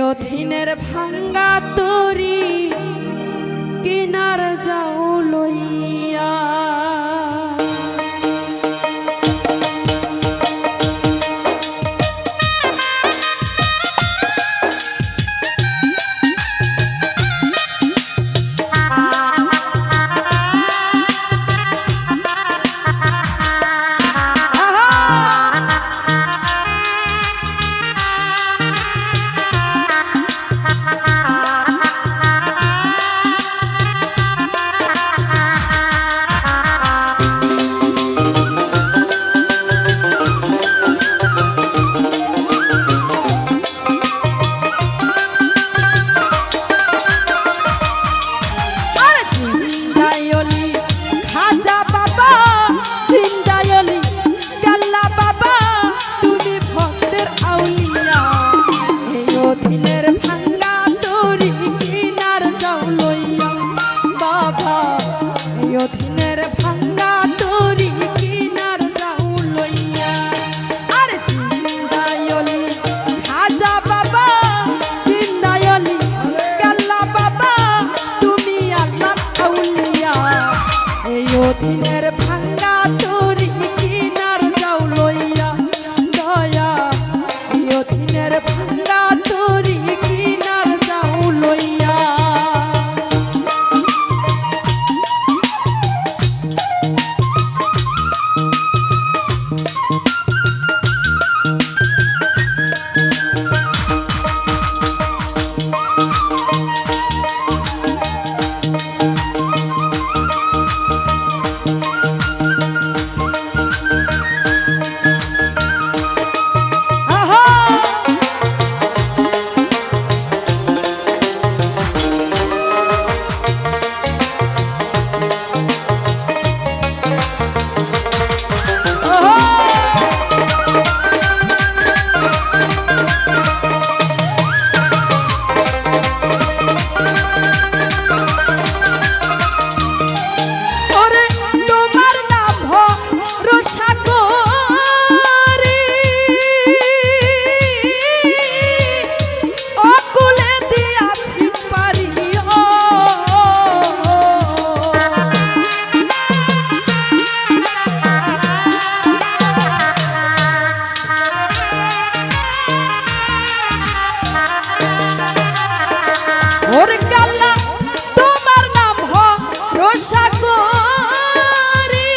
অধীনের ভাঙ্গা তরি কিনার যাও লইয়া অধীনের ভাঙ্গা তরি কিনার যাও লইয়া আর জিন্দায়লি খাজা বাবা জিন্দায়লি কাল্লা বাবা তুমি আল্লাহ আউলিয়া এই অধীনের ভাঙ্গা তরি কিনার যাও লইয়া দয়া এই অধীনের ভাঙ্গা তরি কিনার যাও লইয়া ওরে কাল্লা তোমার নাম ভরসা করি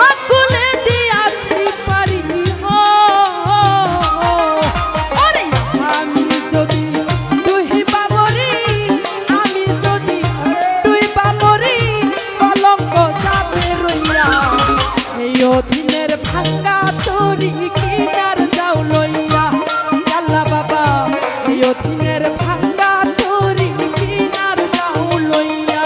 অকুলে দিয়াছি পারি ওরে আমি যদি তুই বাবরি আমি যদি তুই বাবরি কলঙ্ক যাবে রইয়া এই অধীনের ভাঙ্গা তরি কিনার যাও লইয়া বাবা এই অধীনের ভাঙ্গা তরি কিনার যাও লইয়া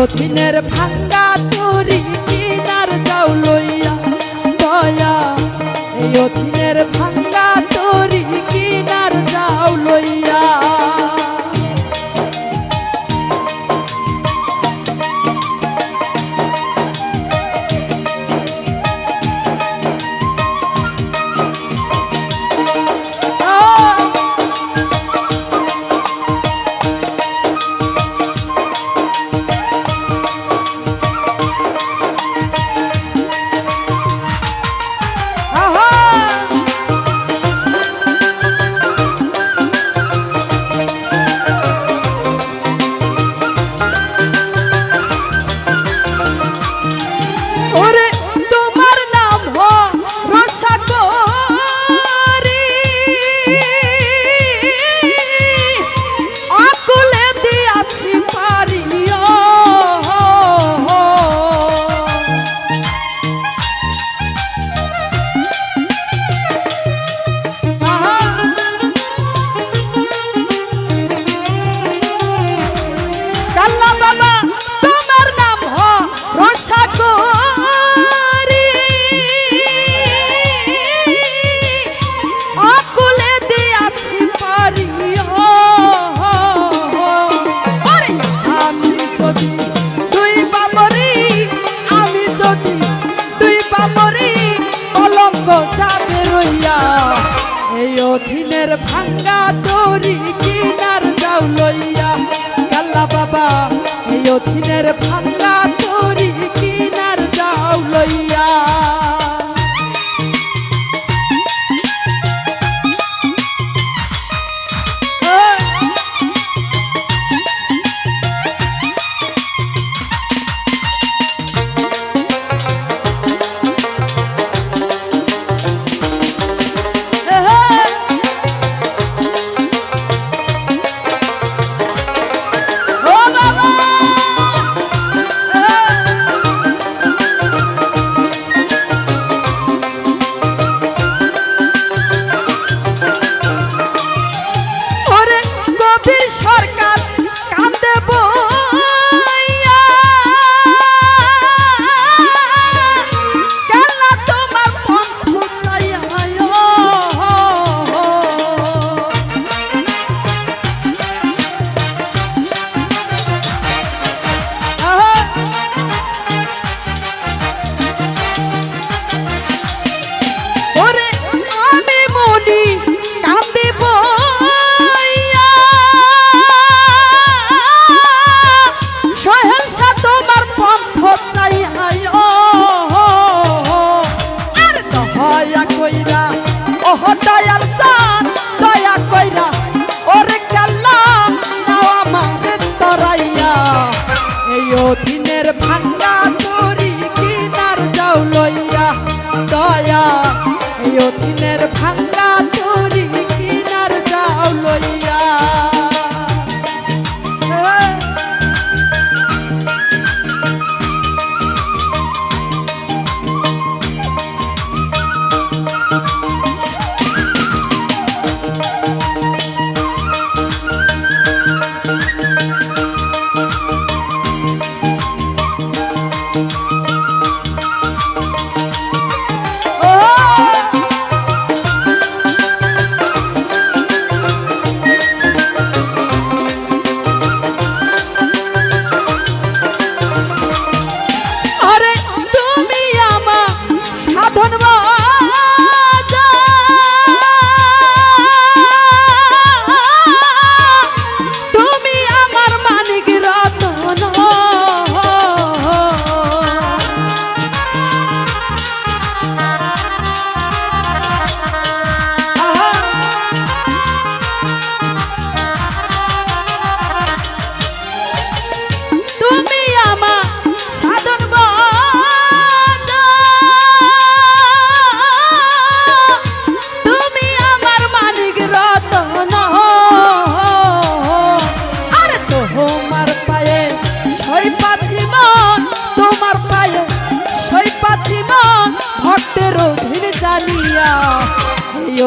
অধীনের ভাঙ্গা তরি কিনার যাও লইয়া দয়া এই অধীনের ভাঙ্গা তরি কিনার যাও লইয়া রইয়া এই অধীনের ভাঙ্গা তরি কিনার যাও লইয়া কাল্লা বাবা এই অধীনের ভাঙ্গা তরি কিনার যাও লইয়া সরকার কান্দে বইয়া কেলা তোমার পন্থ চাইয়া ওরে আমি মনি কান্দে দয়াল চান দয়া কইরা ওরে কাল্লা নাও আমারে তরাইয়া এই অধীনের ভাঙ্গা তরি কিনার যাও লইয়া দয়া এই অধীনের ভাঙ্গা তরি কিনার যাও লইয়া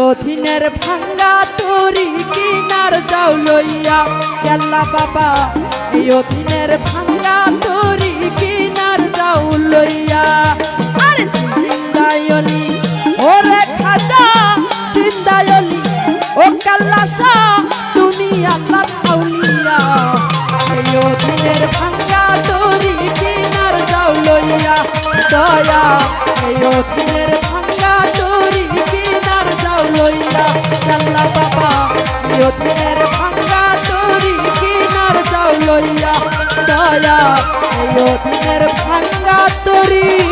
অধীনের ভাঙ্গা তরি কিনার যাও লইয়া কেল্লা বাবা এই অধীনের ভাঙ্গা তরি কিনার যাও লইয়া আরে চিন্তায়লি ওরে খাজা চিন্তায়লি ও কাল্লাসা তুমি আল্লাহ আউলিয়া এই অধীনের ভাঙ্গা তরি কিনার যাও লইয়া দয়া এই অধীনের ভাঙ্গা তরি কিনার যাও লইয়া কাল্লা বাবা এই অধীনের ভাঙ্গা তরি কিনার যাও লইয়া দয়া এই অধীনের ভাঙ্গা তরি